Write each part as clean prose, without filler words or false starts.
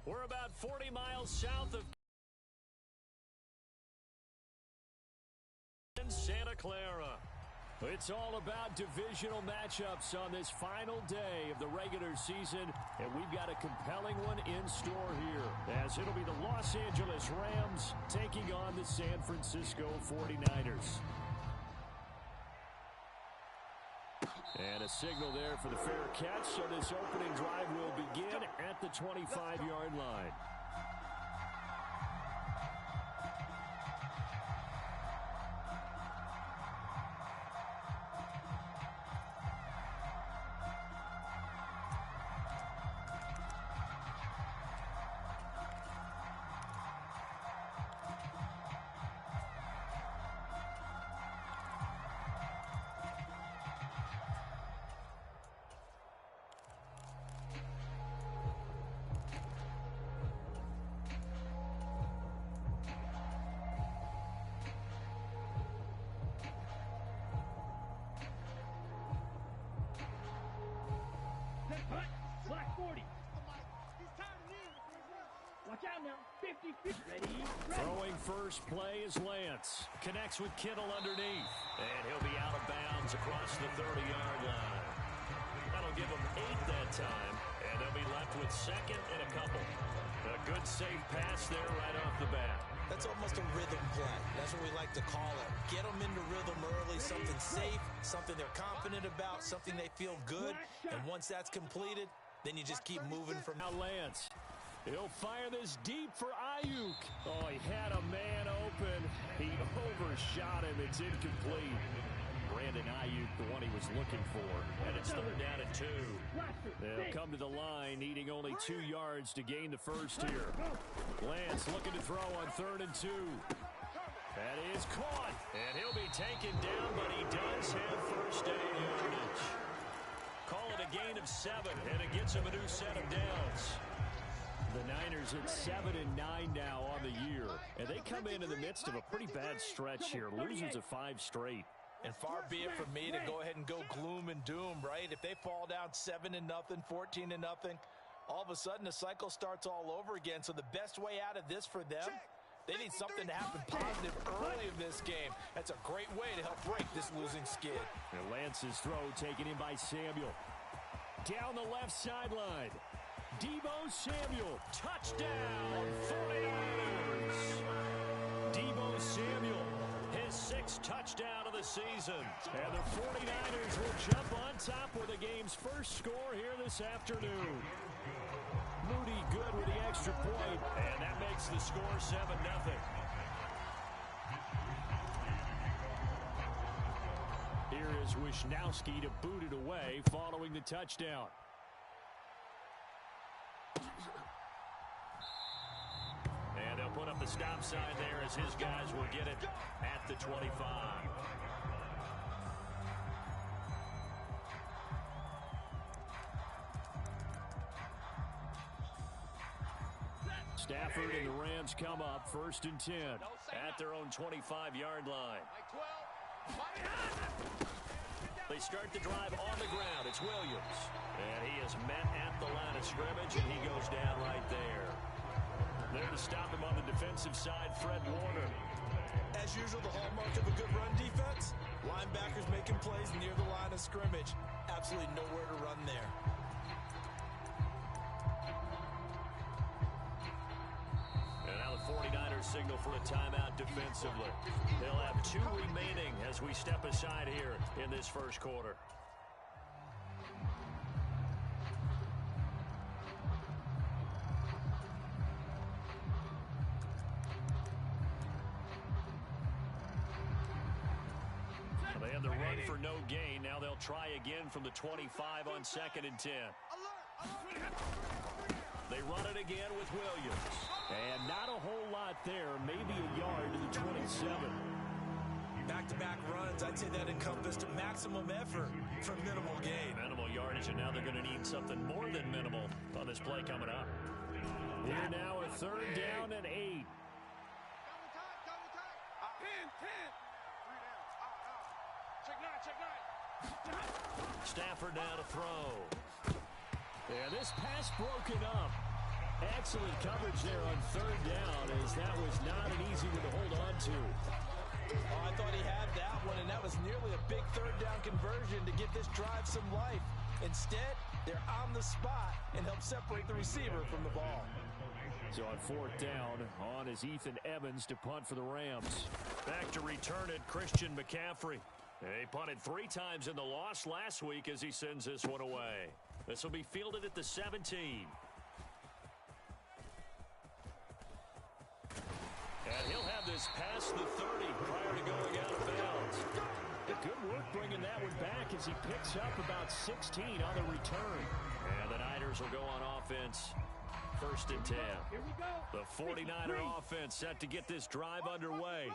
We're about 40 miles south of Santa Clara. It's all about divisional matchups on this final day of the regular season, and we've got a compelling one in store here, as it'll be the Los Angeles Rams taking on the San Francisco 49ers. And a signal there for the fair catch, so this opening drive will begin at the 25-yard line. Black 40. Watch out now. 50, 50. Ready. Throwing first play is Lance. Connects with Kittle underneath. And he'll be out of bounds across the 30-yard line. That'll give him 8 that time. And they'll be left with second and a couple. A good safe pass there right off the bat. That's almost a rhythm play. That's what we like to call it. Get them into rhythm early, something safe, something they're confident about, something they feel good. And once that's completed, then you just keep moving from now. Lance, he'll fire this deep for Ayuk. Oh, he had a man open. He overshot him. It's incomplete. Brandon Ayuk, the one he was looking for. And it's third down and 2. They'll come to the line, needing only 2 yards to gain the first here. Lance looking to throw on 3rd and 2. That is caught. And he'll be taken down, but he does have first down yardage. Call it a gain of 7, and it gets him a new set of downs. The Niners at 7-9 now on the year. And they come in the midst of a pretty bad stretch here. Losing to 5 straight. And far be it from me to go ahead and go gloom and doom, right? If they fall down 7-0, 14-0, all of a sudden the cycle starts all over again. So the best way out of this for them, they need something to happen positive early in this game. That's a great way to help break this losing skid. And Lance's throw taken in by Samuel. Down the left sideline. Deebo Samuel, touchdown, 49ers. Deebo Samuel, his 6th touchdown of the season. And the 49ers will jump on top with the game's first score here this afternoon. Moody good with the extra point, and that makes the score 7-0. Here is Wisnowski to boot it away following the touchdown. And they'll put up the stop sign there as his guys will get it at the 25. Stafford and the Rams come up 1st and 10 at their own 25-yard line. They start the drive on the ground. It's Williams. And he is met at the line of scrimmage, and he goes down right there. There to stop him on the defensive side, Fred Warner. As usual, the hallmark of a good run defense, linebackers making plays near the line of scrimmage. Absolutely nowhere to run there. And now the 49ers signal for a timeout defensively. They'll have 2 remaining as we step aside here in this first quarter. They had the run for no gain. Now they'll try again from the 25 on 2nd and 10. They run it again with Williams. And not a whole lot there. Maybe a yard to the 27. Back-to-back runs, I'd say that encompassed maximum effort for minimal gain. Minimal yardage, and now they're going to need something more than minimal on this play coming up. Here now a 3rd down and 8. Stafford now to throw. Yeah, this pass broken up. Excellent coverage there on third down, as that was not an easy one to hold on to. Oh, I thought he had that one, and that was nearly a big third down conversion to give this drive some life. Instead, they're on the spot and help separate the receiver from the ball. So on fourth down, on is Ethan Evans to punt for the Rams. Back to return it, Christian McCaffrey. He punted 3 times in the loss last week as he sends this one away. This will be fielded at the 17. And he'll have this past the 30 prior to going out of bounds. Good work bringing that one back as he picks up about 16 on the return. And the Niners will go on offense. First and 10. The 49er offense set to get this drive underway.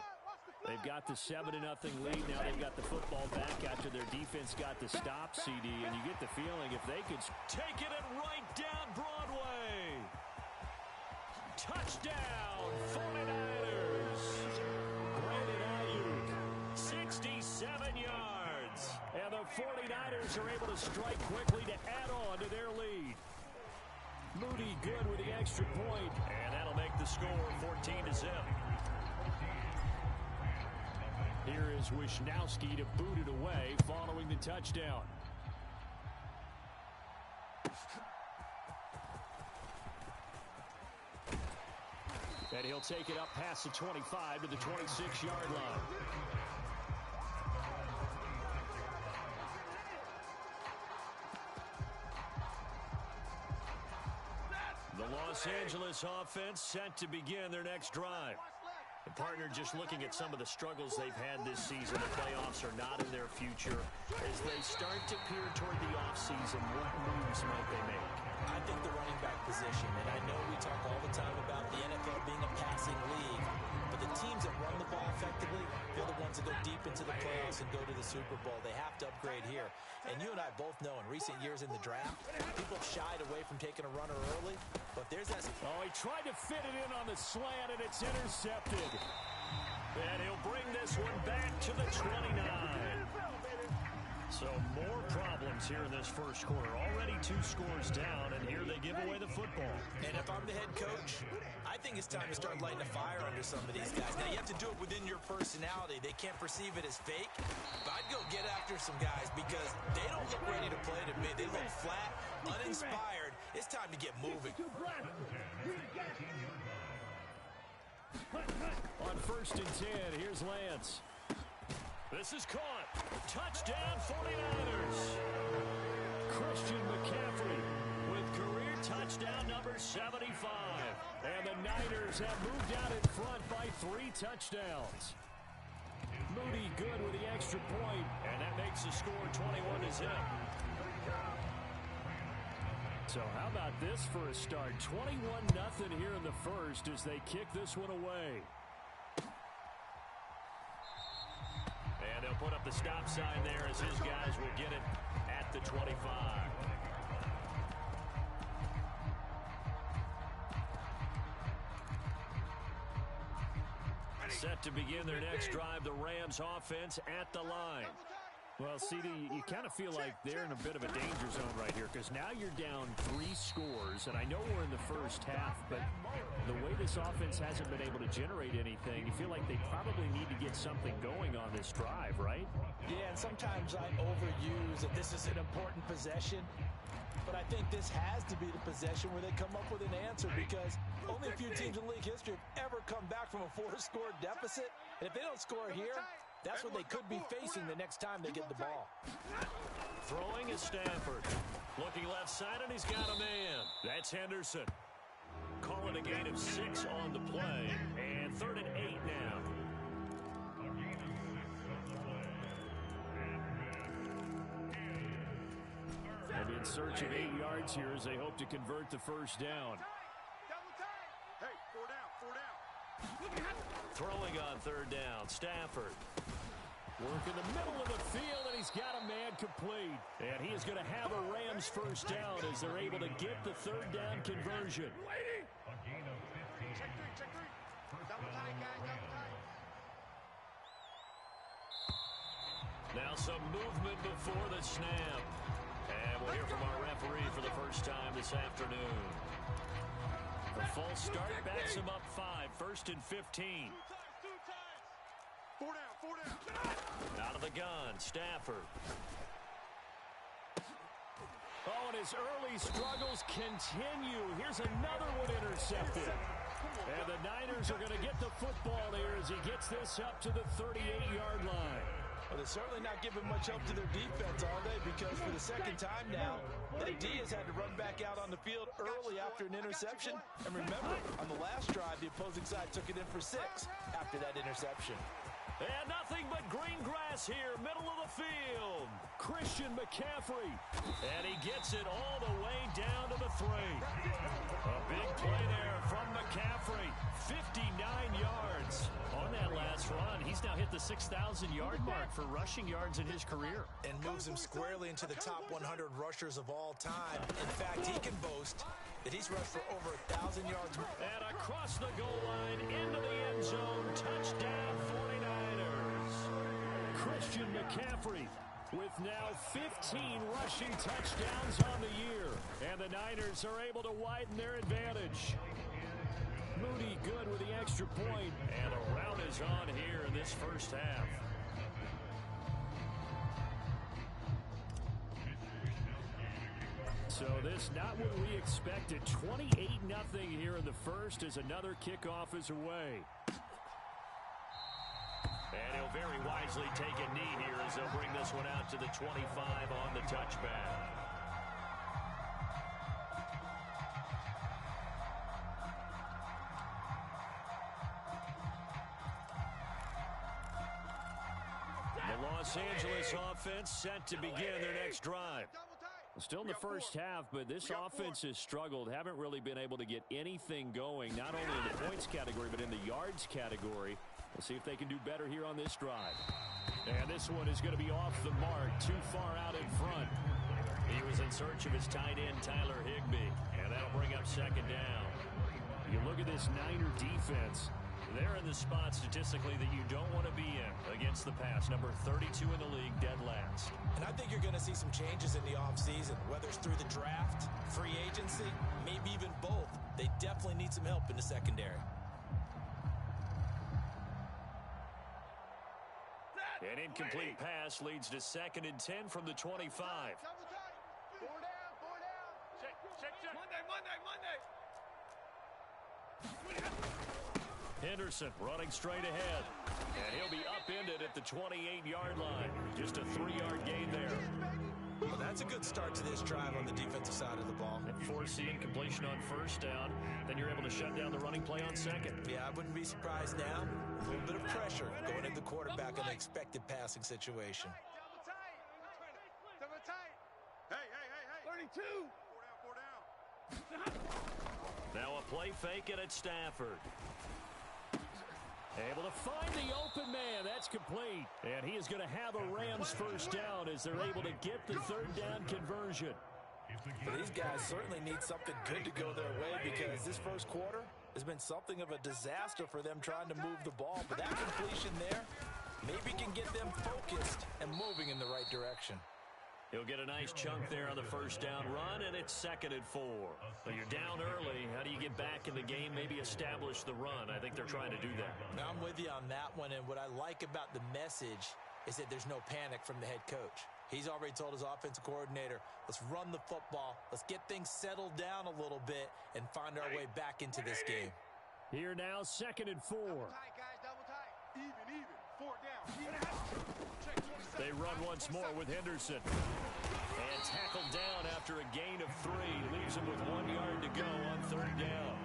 They've got the 7-0 lead. Now they've got the football back after their defense got the stop, CD. And you get the feeling if they could take it and right down Broadway. Touchdown, 49ers. Brandon Ayuk, 67 yards. And the 49ers are able to strike quickly to add on to their lead. Moody good with the extra point, and that'll make the score 14-0. Here is Wisnowski to boot it away following the touchdown. And he'll take it up past the 25 to the 26-yard line. The Los Angeles offense set to begin their next drive. The partner just looking at some of the struggles they've had this season. The playoffs are not in their future. As they start to peer toward the offseason, what moves might they make? I think the running back position, and I know we talk all the time about the NFL being a passing league, but the teams that run the ball effectively, they're the ones that go deep into the playoffs and go to the Super Bowl. They have to upgrade here. And you and I both know in recent years in the draft, people have shied away from taking a runner early, but there's that... Oh, he tried to fit it in on the slant, and it's intercepted. And he'll bring this one back to the 29. So more problems here in this first quarter. Already 2 scores down, and here they give away the football. And if I'm the head coach, I think it's time to start lighting a fire under some of these guys. Now, you have to do it within your personality. They can't perceive it as fake. But I'd go get after some guys because they don't look ready to play to me. They look flat, uninspired. It's time to get moving. On first and 10, here's Lance. This is caught. Touchdown, 49ers. Christian McCaffrey with career touchdown number 75. And the Niners have moved out in front by 3 touchdowns. Moody good with the extra point, and that makes the score 21-0. So how about this for a start? 21-0 here in the first as they kick this one away. And they'll put up the stop sign there as his guys will get it at the 25. Set to begin their next drive, the Rams offense at the line. Well, CD, you kind of feel like they're in a bit of a danger zone right here because now you're down 3 scores, and I know we're in the first half, but the way this offense hasn't been able to generate anything, you feel like they probably need to get something going on this drive, right? Yeah, and sometimes I overuse that this is an important possession, but I think this has to be the possession where they come up with an answer because only a few teams in league history have ever come back from a 4-score deficit, and if they don't score here, that's what they could be facing the next time they get the ball. Throwing is Stafford. Looking left side, and he's got a man. That's Henderson. Calling a gain of 6 on the play. And 3rd and 8 now. And in search of 8 yards here as they hope to convert the first down. Hey, 4 down. Throwing on 3rd down, Stafford. Work in the middle of the field, and he's got a man complete. And he is going to have a Rams first down as they're able to get the 3rd down conversion. Check 3. Double tight, guys, double tight. Now some movement before the snap. And we'll hear from our referee for the first time this afternoon. A false start backs him up 5, 1st and 15. 4 down. Out of the gun, Stafford. Oh, and his early struggles continue. Here's another one intercepted. And the Niners are going to get the football here as he gets this up to the 38-yard line. Well, they're certainly not giving much help to their defense, are they? Because for the second time now, that D has had to run back out on the field early after an interception. And remember, on the last drive, the opposing side took it in for 6 after that interception. And nothing but green grass here, middle of the field. Christian McCaffrey. And he gets it all the way down to the 3. A big play there from McCaffrey. 59 yards on that last run. He's now hit the 6,000-yard mark for rushing yards in his career. And moves him squarely into the top 100 rushers of all time. In fact, he can boast that he's rushed for over 1,000 yards. And across the goal line, into the end zone, touchdown 49ers. Christian McCaffrey with now 15 rushing touchdowns on the year. And the Niners are able to widen their advantage. Moody good with the extra point. And a rout is on here in this first half. So this not what we expected. 28-0 here in the first as another kickoff is away. And he'll very wisely take a knee here as they'll bring this one out to the 25 on the touchback. The Los Angeles offense set to begin their next drive. Still in the first half, but this offense has struggled. Haven't really been able to get anything going, not only in the points category, but in the yards category. We'll see if they can do better here on this drive. And this one is going to be off the mark, too far out in front. He was in search of his tight end, Tyler Higbee, and that'll bring up 2nd down. You look at this Niner defense. They're in the spot statistically that you don't want to be in against the pass. Number 32 in the league, dead last. And I think you're going to see some changes in the offseason, whether it's through the draft, free agency, maybe even both. They definitely need some help in the secondary. An incomplete pass leads to 2nd and 10 from the 25. 4 down. Check. Monday. Henderson running straight ahead. And he'll be upended at the 28-yard line. Just a 3-yard gain there. Well, that's a good start to this drive on the defensive side of the ball. And forcing completion on 1st down. Then you're able to shut down the running play on 2nd. Yeah, I wouldn't be surprised now. A little bit of pressure going into the quarterback in an expected passing situation. Double tight. Hey. 32. 4 down. Now a play fake it at Stafford. Able to find the open man. That's complete. And he is going to have a Rams 1st down as they're able to get the 3rd down conversion. But these guys certainly need something good to go their way because this first quarter has been something of a disaster for them trying to move the ball. But that completion there maybe can get them focused and moving in the right direction. He'll get a nice chunk there on the 1st down run, and it's 2nd and 4. So you're down early. How do you get back in the game, maybe establish the run? I think they're trying to do that. Now, I'm with you on that one, and what I like about the message is that there's no panic from the head coach. He's already told his offensive coordinator, let's run the football, let's get things settled down a little bit and find our way back into this game. Here now, 2nd and 4. Double tight, guys. Double tight. Even. 4 down. They run once more with Henderson. And tackled down after a gain of 3. Leaves him with 1 yard to go on 3rd down.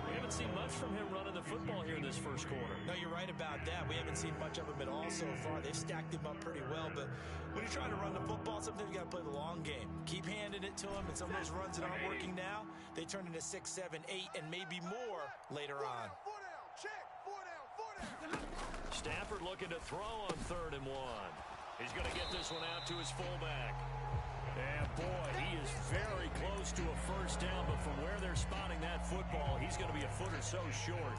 We haven't seen much from him running the football here in this first quarter. No, you're right about that. We haven't seen much of him at all so far. They've stacked him up pretty well, but when you're trying to run the football, sometimes you got to play the long game. Keep handing it to him, and some of those runs that aren't working now, they turn into 6, 7, 8, and maybe more later on. 4 down. Check. 4 down. Stafford looking to throw on 3rd and 1. He's going to get this one out to his fullback. And boy, he is very close to a 1st down, but from where they're spotting that football, he's going to be a foot or so short.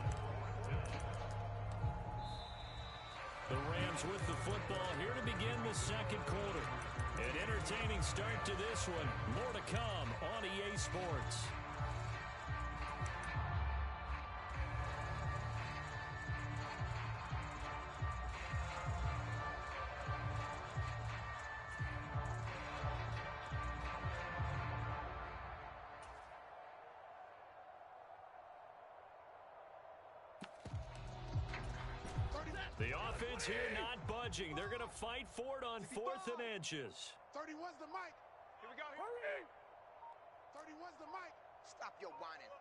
The Rams with the football here to begin the 2nd quarter. An entertaining start to this one. More to come on EA Sports. The offense here not budging. They're going to fight for it on 4th and inches. 31's the mic. Here we go. Hurry. 31's the mic. Stop your whining.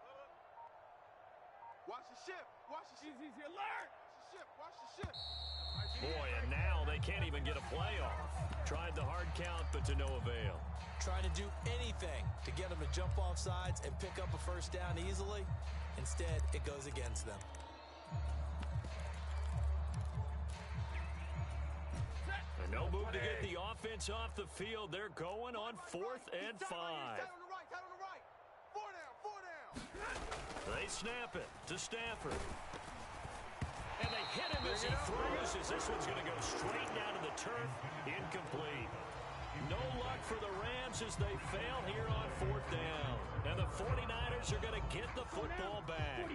Watch the shift. Watch the shift. Easy alert. Watch the shift. Watch the shift. Boy, and now they can't even get a play off. Tried the hard count, but to no avail. Trying to do anything to get them to jump off sides and pick up a first down easily. Instead, it goes against them. And no move to get the offense off the field. They're going on 4th and 5. Tight on the right. Tight on the right. 4 down. 4 down. They snap it to Stafford. And they hit him as he throws, as this one's going to go straight down to the turf. Incomplete. No luck for the Rams as they fail here on 4th down. And the 49ers are going to get the football back.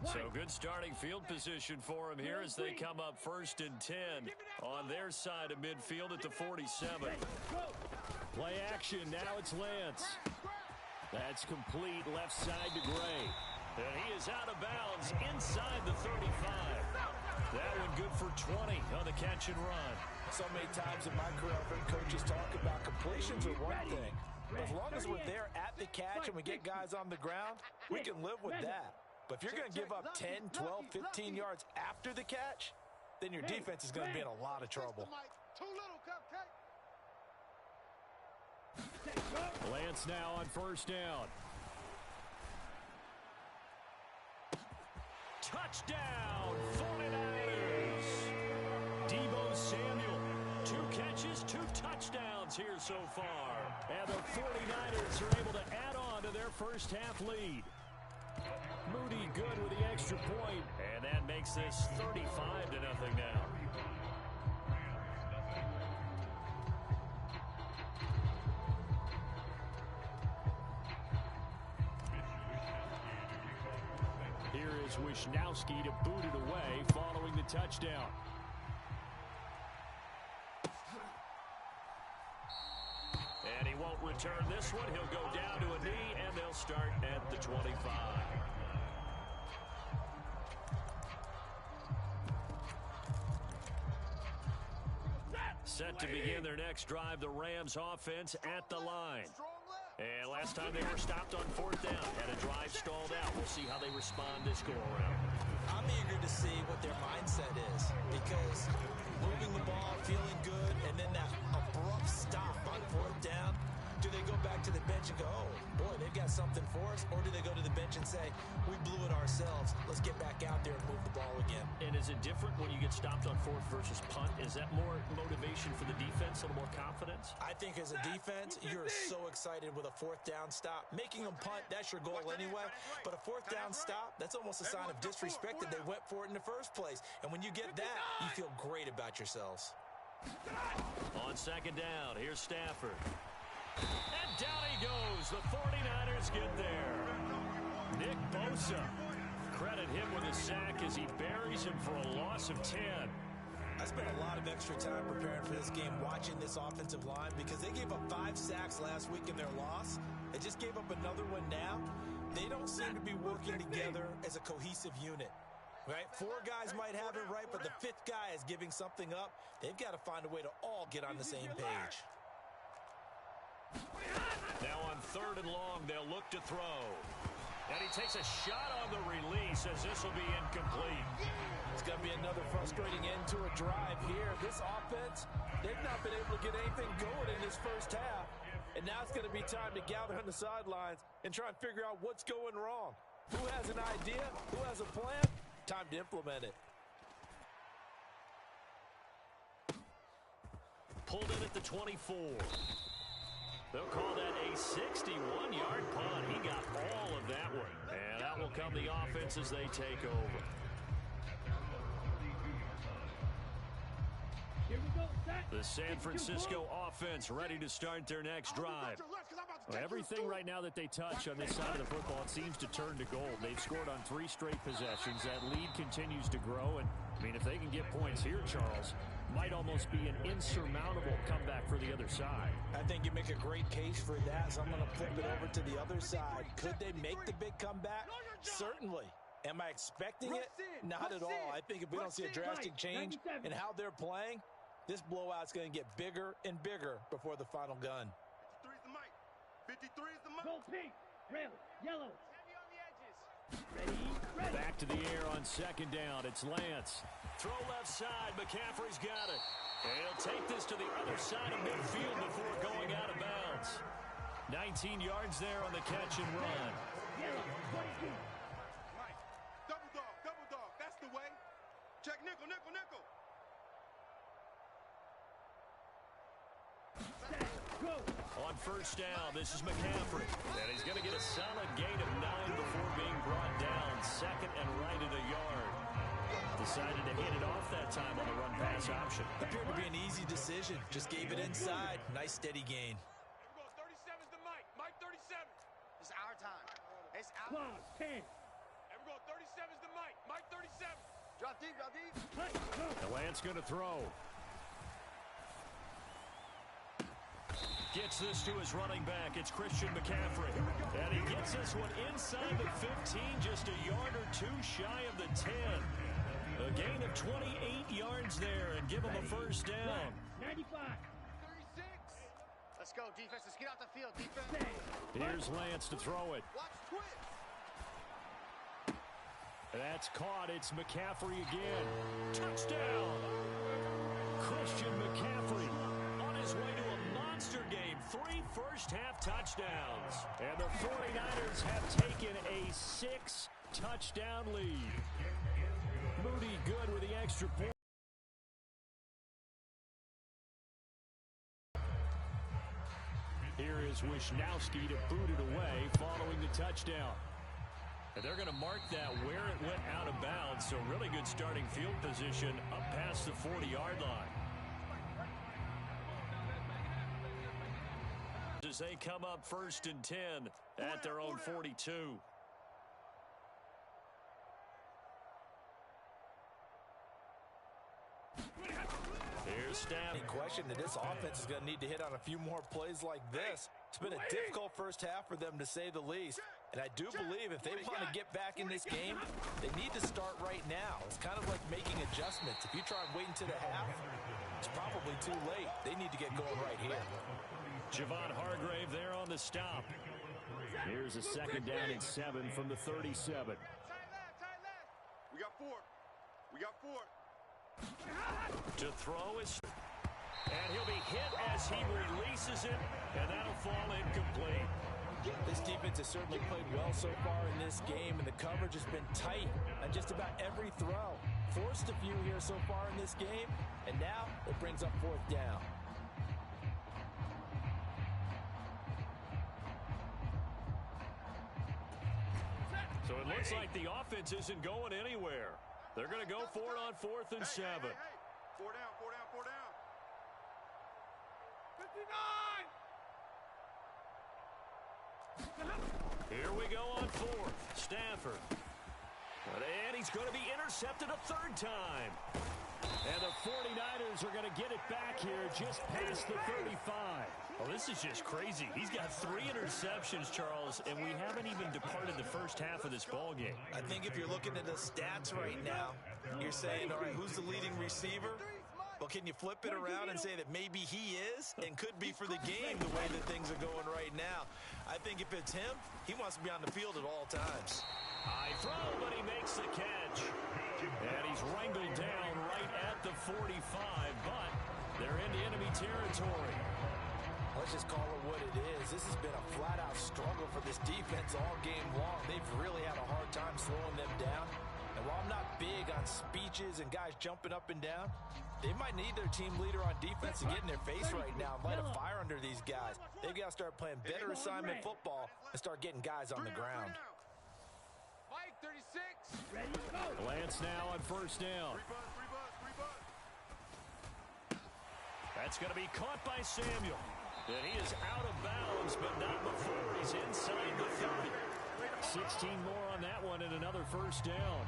So good starting field position for them here as they come up 1st and 10 on their side of midfield at the 47. Play action. Now it's Lance. That's complete left side to Gray. And he is out of bounds inside the 35. That one good for 20 on the catch and run. So many times in my career, I've heard coaches talk about completions are one thing. But as long as we're there at the catch and we get guys on the ground, we can live with that. But if you're going to give up 10, 12, 15 yards after the catch, then your defense is going to be in a lot of trouble. Too little, cupcake. Lance now on 1st down. Touchdown, 49ers. Deebo Samuel, 2 catches, 2 touchdowns here so far. And the 49ers are able to add on to their first half lead. Moody good with the extra point, and that makes this 35-0 now. Here is Wisnowski to boot it away following the touchdown. And he won't return this one. He'll go down to a knee, and they'll start at the 25. Set to begin their next drive, the Rams offense at the line. And last time they were stopped on 4th down, had a drive stalled out. We'll see how they respond this go-around. I'm eager to see what their mindset is, because moving the ball, feeling good, and then that abrupt stop on 4th down, do they go back to the bench and go, oh, boy, they've got something for us? Or do they go to the bench and say, we blew it ourselves, let's get back out there and move the ball again? And is it different when you get stopped on 4th versus punt? Is that more motivation for the defense, a little more confidence? I think as a defense, you're so excited with a 4th down stop. Making them punt, that's your goal anyway. But a 4th down stop, that's almost a sign of disrespect that they went for it in the first place. And when you get that, you feel great about yourselves. On 2nd down, here's Stafford. And down he goes. The 49ers get there. Nick Bosa. Credit him with a sack as he buries him for a loss of 10. I spent a lot of extra time preparing for this game, watching this offensive line, because they gave up 5 sacks last week in their loss. They just gave up another one now. They don't seem to be working together as a cohesive unit. Right? 4 guys might have it right, but the 5th guy is giving something up. They've got to find a way to all get on the same page. Now on 3rd and long, they'll look to throw. And he takes a shot on the release as this will be incomplete. It's going to be another frustrating end to a drive here. This offense, they've not been able to get anything going in this first half. And now it's going to be time to gather on the sidelines and try and figure out what's going wrong. Who has an idea? Who has a plan? Time to implement it. Pulled in at the 24. They'll call that a 61-yard punt. He got all of that one. And that will come the offense as they take over. The San Francisco offense ready to start their next drive. Everything right now that they touch on this side of the football, it seems to turn to gold. They've scored on 3 straight possessions. That lead continues to grow. And, I mean, if they can get points here, Charles, might almost be an insurmountable comeback for the other side. I think you make a great case for that, so I'm going to flip it over to the other side. Could they make the big comeback? Certainly. Am I expecting it? Not at all. I think if we don't see a drastic change in how they're playing, this blowout's going to get bigger and bigger before the final gun. 53 is the mic. 53 is the mic. Go pink, red, yellow. Heavy on the edges. Ready. Back to the air on second down. It's Lance. Throw left side. McCaffrey's got it. And he'll take this to the other side of midfield before going out of bounds. 19 yards there on the catch and run. Yellow, 22. Mike, double dog. That's the way. Check nickel. Go. On first down, this is McCaffrey. And he's going to get a solid gain of 9 before being brought down. Second and right at a yard. Decided to hit it off that time on the run-pass option. Appeared to be an easy decision. Just gave it inside. Nice steady gain. Here we go. 37 is the mic. Mike 37. It's our time. It's our Clock, 10. Here we go. 37 is the mic. Mike 37. Drop deep. Hunt, go. The Lance going to throw. Gets this to his running back. It's Christian McCaffrey. And he gets this one inside the 15, just a yard or two shy of the 10. A gain of 28 yards there and give him a first down. 95. 36. Let's go, defense. Let's get out the field, defense. Stay. Here's Lance to throw it. Watch twist. That's caught. It's McCaffrey again. Touchdown! Christian McCaffrey on his way to a monster game. 3 first-half touchdowns. And the 49ers have taken a 6-touchdown lead. Moody good with the extra point. Here is Wisnowski to boot it away following the touchdown. And they're going to mark that where it went out of bounds. So really good starting field position up past the 40-yard line. As they come up 1st and 10 at their own 42. Here's Stab. Any question that this offense is going to need to hit on a few more plays like this. It's been a difficult first half for them, to say the least. And I do believe if they want to get back in this game, they need to start right now. It's kind of like making adjustments. If you try and wait until the half, it's probably too late. They need to get going right here. Javon Hargrave there on the stop. Here's a second down and 7 from the 37. Tight left. We got 4. To throw is... And he'll be hit as he releases it, and that'll fall incomplete. This defense has certainly played well so far in this game, and the coverage has been tight on just about every throw. Forced a few here so far in this game, and now it brings up 4th down. So it looks like the offense isn't going anywhere. They're going to go for it on 4th and 7. Hey. 4 down. 59. Here we go on 4th. Stafford. And he's going to be intercepted a 3rd time. And the 49ers are going to get it back here just past the 35. Well, this is just crazy. He's got 3 interceptions, Charles, and we haven't even departed the first half of this ballgame. I think if you're looking at the stats right now, you're saying, all right, who's the leading receiver? Well, can you flip it around and say that maybe he is and could be for the game the way that things are going right now? I think if it's him, he wants to be on the field at all times. High throw, but he makes the catch. And he's wrangled down right at the 45, but they're into enemy territory. Let's just call it what it is. This has been a flat-out struggle for this defense all game long. They've really had a hard time slowing them down. And while I'm not big on speeches and guys jumping up and down, they might need their team leader on defense to get in their face right now and light a fire under these guys. They've got to start playing better assignment football and start getting guys on the ground. Mike 36. Ready, go. Lance now on 1st down. 3 buzz. That's going to be caught by Samuel. And he is out of bounds, but not before he's inside the 30. 16 more on that one and another first down.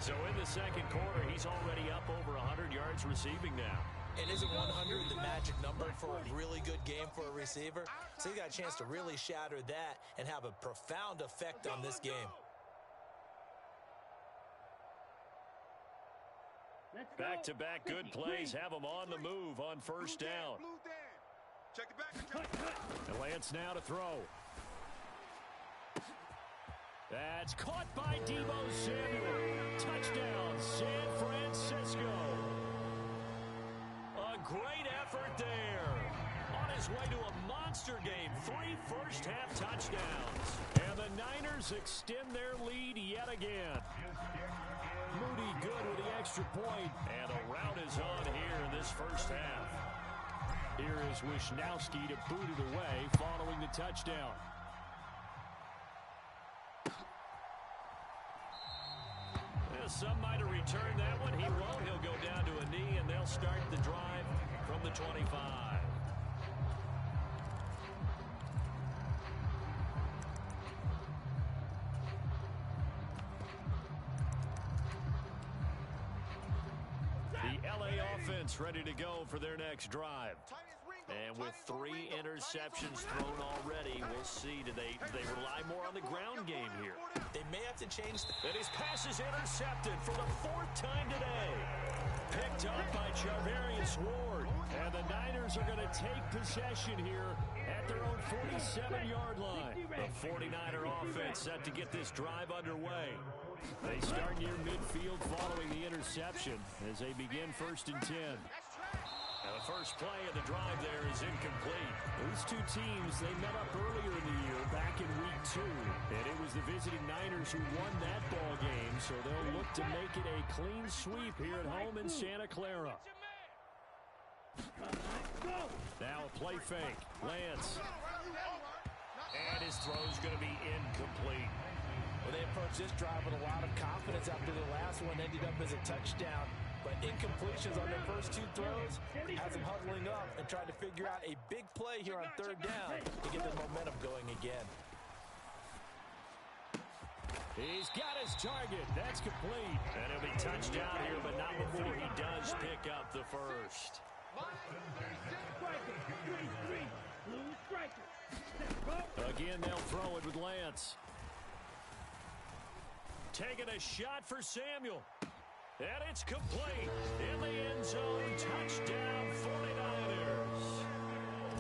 So in the second quarter, he's already up over 100 yards receiving now. And isn't 100 the magic number for a really good game for a receiver? So he got a chance to really shatter that and have a profound effect on this game. Let's go. Back-to-back good 53. plays have them on the move on first down. Blue Dan. Check it back. And Lance now to throw. That's caught by Deebo Samuel. Touchdown, San Francisco. A great effort there. On his way to a monster game, 3 first-half touchdowns. And the Niners extend their lead yet again. Moody good with the extra point. And a rout is on here in this first half. Here is Wisnowski to boot it away following the touchdown. Some might have returned that one. He won't. He'll go down to a knee, and they'll start the drive from the 25. The LA offense ready to go for their next drive. And with 3 interceptions thrown already, we'll see. Do they rely more on the ground game here? They may have to change. And his pass is intercepted for the 4th time today. Picked up by Charvarius Ward. And the Niners are going to take possession here at their own 47-yard line. The 49er offense set to get this drive underway. They start near midfield following the interception as they begin 1st and 10. Now the first play of the drive there is incomplete. These two teams, they met up earlier in the year back in week 2. And it was the visiting Niners who won that ball game, so they'll look to make it a clean sweep here at home in Santa Clara. Now a play fake. Lance. And his throw's going to be incomplete. Well, they approached this drive with a lot of confidence after the last one ended up as a touchdown. But incompletions on their first 2 throws has them huddling up and trying to figure out a big play here on 3rd down to get the momentum going again. He's got his target. That's complete. And he'll be touched down here, but not before he does pick up the first. Again, they'll throw it with Lance. Taking a shot for Samuel. And it's complete. In the end zone, touchdown 49ers.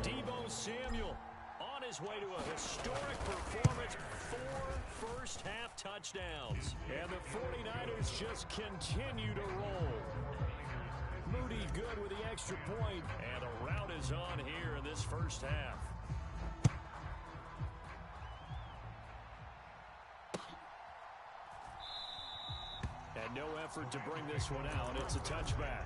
Deebo Samuel on his way to a historic performance. 4 first-half touchdowns. And the 49ers just continue to roll. Moody good with the extra point. And a rout is on here in this first half. And no effort to bring this one out. It's a touchback.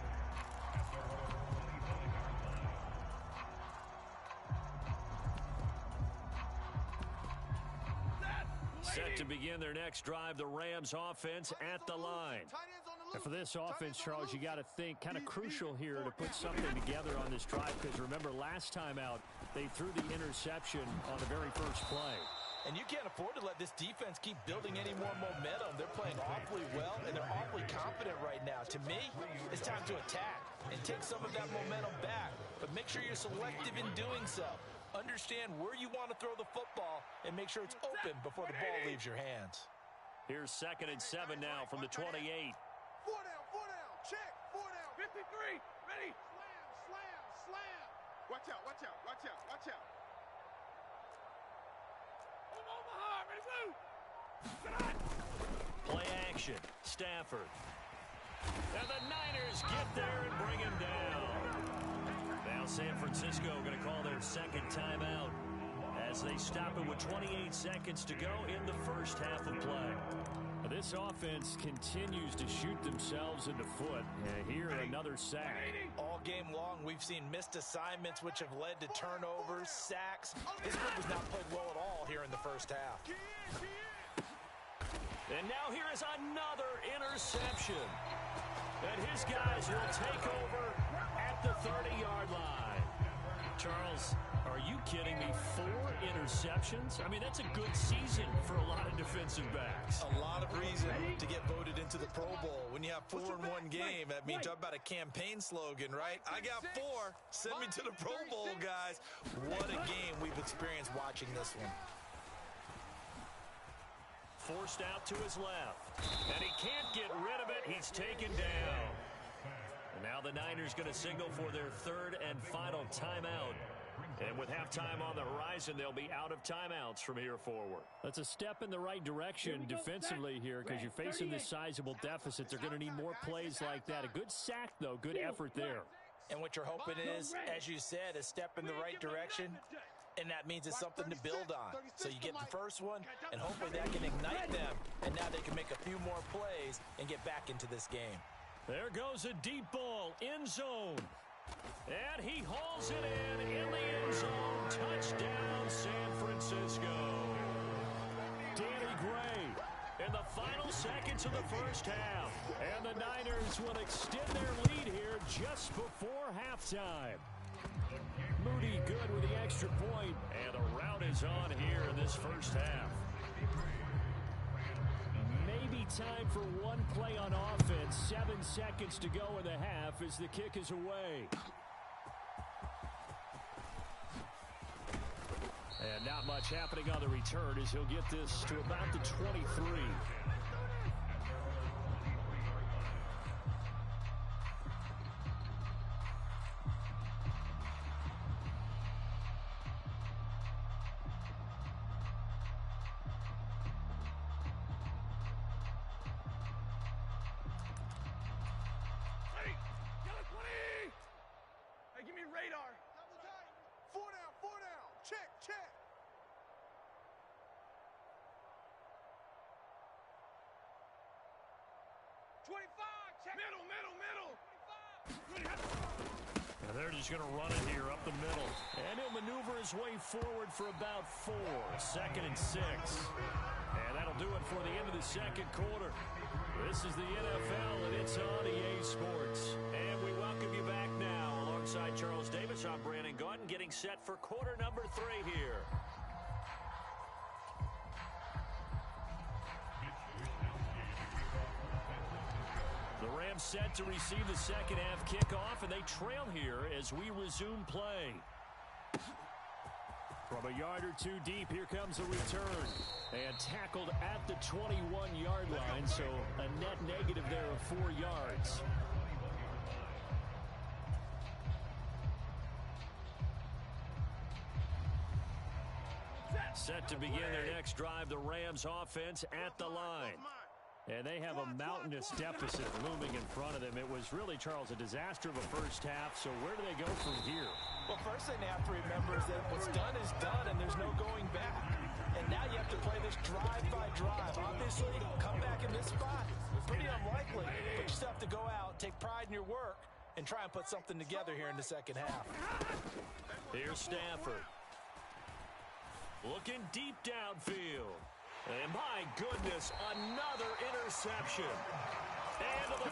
Set to begin their next drive, the Rams offense at the line. And for this offense, Charles, you got to think kind of crucial here to put something together on this drive, because remember last time out, they threw the interception on the very first play. And you can't afford to let this defense keep building any more momentum. They're playing awfully well, and they're awfully confident right now. To me, it's time to attack and take some of that momentum back. But make sure you're selective in doing so. Understand where you want to throw the football and make sure it's open before the ball leaves your hands. Here's 2nd and 7 now from the 28. 4 down, check, 4 down. 53, ready. Slam. Watch out. Play action. Stafford. And the Niners get there and bring him down. Now San Francisco going to call their 2nd timeout as they stop it with 28 seconds to go in the first half of play. This offense continues to shoot themselves in the foot. Here, another sack. All game long, we've seen missed assignments, which have led to turnovers, sacks. This group has not played well at all here in the first half. And now here is another interception. And his guys will take over at the 30-yard line. Charles, are you kidding me? 4 interceptions? I mean, that's a good season for a lot of defensive backs. A lot of reason to get voted into the Pro Bowl. When you have 4 in one game, I mean, talk about a campaign slogan, right? I got 4. Send me to the Pro Bowl, guys. What a game we've experienced watching this one. Forced out to his left. And he can't get rid of it. He's taken down. Now the Niners going to signal for their third and final timeout. And with halftime on the horizon, they'll be out of timeouts from here forward. That's a step in the right direction defensively here because you're facing this sizable deficit. They're going to need more plays like that. A good sack, though. Good effort there. And what you're hoping is, as you said, a step in the right direction. And that means it's something to build on. So you get the first one, and hopefully that can ignite them. And now they can make a few more plays and get back into this game. There goes a deep ball, end zone. And he hauls it in the end zone. Touchdown, San Francisco. Danny Gray in the final seconds of the first half. And the Niners will extend their lead here just before halftime. Moody good with the extra point. And the rout is on here in this first half. Maybe time for one play on offense. 7 seconds to go in the half as the kick is away. And not much happening on the return as he'll get this to about the 23. They're just going to run it here up the middle. And he'll maneuver his way forward for about 4. 2nd and 6. And that'll do it for the end of the second quarter. This is the NFL, and it's on EA Sports. And we welcome you back now. Alongside Charles Davis, I'm Brandon Gaudin, getting set for quarter number 3 here. The Rams set to receive the second half kickoff, and they trail here as we resume play. From a yard or 2 deep, here comes the return. And tackled at the 21-yard line, so a net negative there of 4 yards. Set to begin their next drive, the Rams offense at the line. And they have a mountainous deficit looming in front of them. It was really, Charles, a disaster of a first half. So where do they go from here? Well, first thing they have to remember is that what's done is done, and there's no going back. And now you have to play this drive by drive. Obviously, come back in this spot, pretty unlikely. But you still have to go out, take pride in your work, and try and put something together here in the second half. Here's Stafford. Looking deep downfield. And my goodness, another interception. And